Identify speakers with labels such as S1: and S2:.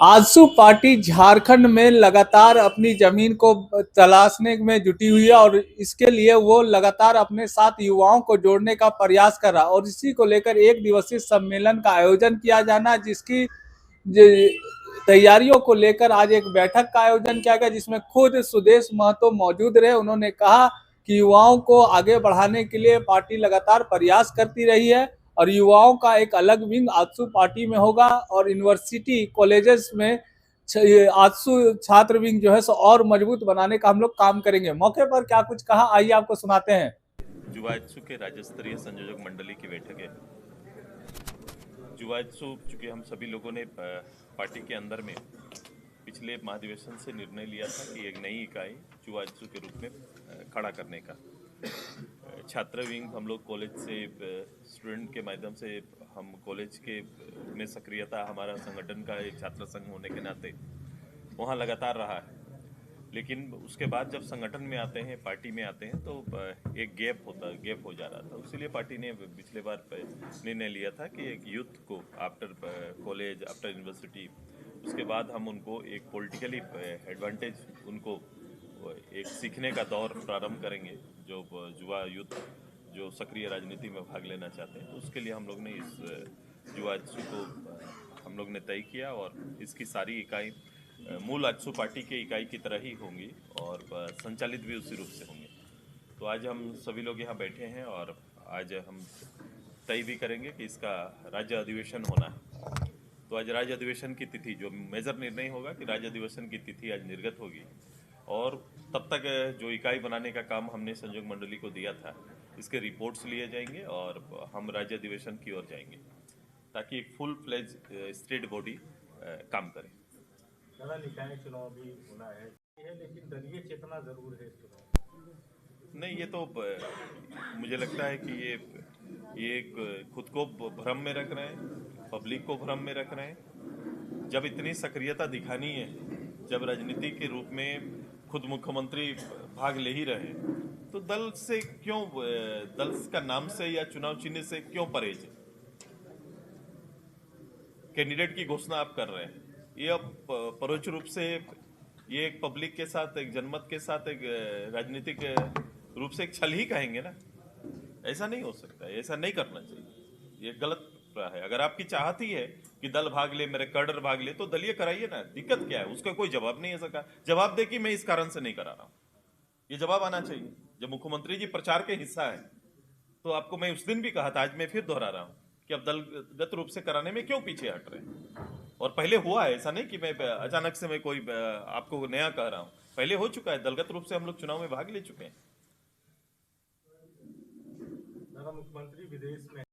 S1: AJSU party Jharkhand में लगातार अपनी जमीन को तलाशने में जुटी हुई है और इसके लिए वो लगातार अपने साथ युवाओं को जोड़ने का प्रयास कर रहा है और इसी को लेकर एक दिवसीय सम्मेलन का आयोजन किया जाना, जिसकी तैयारियों को लेकर आज एक बैठक का आयोजन किया गया, जिसमें खुद सुदेश महतो मौजूद रहे। उन्होंने कहा कि युवाओं को आगे बढ़ाने के लिए पार्टी लगातार प्रयास करती रही है और युवाओं का एक अलग विंग आजसू पार्टी में होगा और यूनिवर्सिटी कॉलेजेस में आजसू छात्र विंग जो है सो और मजबूत बनाने का हम लोग काम करेंगे। मौके पर क्या कुछ कहा, आइए आपको सुनाते हैं।
S2: जुवाइत्सु के राज्य स्तरीय संयोजक मंडली की बैठक है। जुवाइत्सु चूँकि हम सभी लोगों ने पार्टी के अंदर में पिछले महाधिवेशन से निर्णय लिया था कि एक नई इकाई जुवाइत्सु के रूप में खड़ा करने का। छात्र विंग हम लोग कॉलेज से स्टूडेंट के माध्यम से हम कॉलेज के में सक्रियता, हमारा संगठन का एक छात्र संघ होने के नाते वहाँ लगातार रहा है। लेकिन उसके बाद जब संगठन में आते हैं, पार्टी में आते हैं, तो एक गैप हो जा रहा था। इसीलिए पार्टी ने पिछले बार निर्णय लिया था कि एक यूथ को आफ्टर कॉलेज, आफ्टर यूनिवर्सिटी, उसके बाद हम उनको एक पॉलिटिकली एडवांटेज, उनको एक सीखने का दौर प्रारंभ करेंगे। जो युवा यूथ जो सक्रिय राजनीति में भाग लेना चाहते हैं, तो उसके लिए हम लोग ने इस युवा आजसू को हम लोग ने तय किया और इसकी सारी इकाई मूल आजसू पार्टी के इकाई की तरह ही होंगी और संचालित भी उसी रूप से होंगे। तो आज हम सभी लोग यहाँ बैठे हैं और आज हम तय भी करेंगे कि इसका राज्य अधिवेशन होना है। तो आज राज्य अधिवेशन की तिथि, जो मेजर निर्णय होगा कि राज्य अधिवेशन की तिथि आज निर्गत होगी और तब तक जो इकाई बनाने का काम हमने संयोजक मंडली को दिया था, इसके रिपोर्ट्स लिए जाएंगे और हम राज्य अधिवेशन की ओर जाएंगे ताकि एक फुल फ्लेज स्टेट बॉडी काम करे।
S3: नगर निकाय चुनाव भी होना है लेकिन दलीय चेतना जरूर है इस चुनाव।
S2: नहीं, ये तो मुझे लगता है कि ये खुद को भ्रम में रख रहे हैं, पब्लिक को भ्रम में रख रहे हैं। जब इतनी सक्रियता दिखानी है, जब राजनीति के रूप में खुद मुख्यमंत्री भाग ले ही रहे हैं, तो दल से क्यों, दल का नाम से या चुनाव चिन्ह से क्यों परहेज? कैंडिडेट की घोषणा आप कर रहे हैं, ये अब परोक्ष रूप से ये एक पब्लिक के साथ, एक जनमत के साथ एक राजनीतिक रूप से एक छल ही कहेंगे ना। ऐसा नहीं हो सकता है, ऐसा नहीं करना चाहिए, ये गलत है। अगर आपकी चाहत ही है कि दल भाग ले, मेरे कैडर भाग ले, तो दलीय कराइए ना, दिक्कत क्या है? उसका कोई जवाब नहीं है सका। जवाब दे कि मैं इस कारण से नहीं करा रहा हूं, ये जवाब आना चाहिए। जब मुख्यमंत्री जी प्रचार के हिस्सा है, तो आपको मैं उस दिन भी कहा था, आज मैं फिर दोहरा रहा हूं कि अब दलगत रूप से कराने में क्यों पीछे हट रहे हैं। और पहले हुआ है, ऐसा नहीं कि मैं अचानक से मैं कोई आपको नया कह रहा हूं, पहले हो चुका है। दलगत रूप से हम लोग चुनाव में भाग ले चुके हैं।
S3: मुख्यमंत्री विदेश में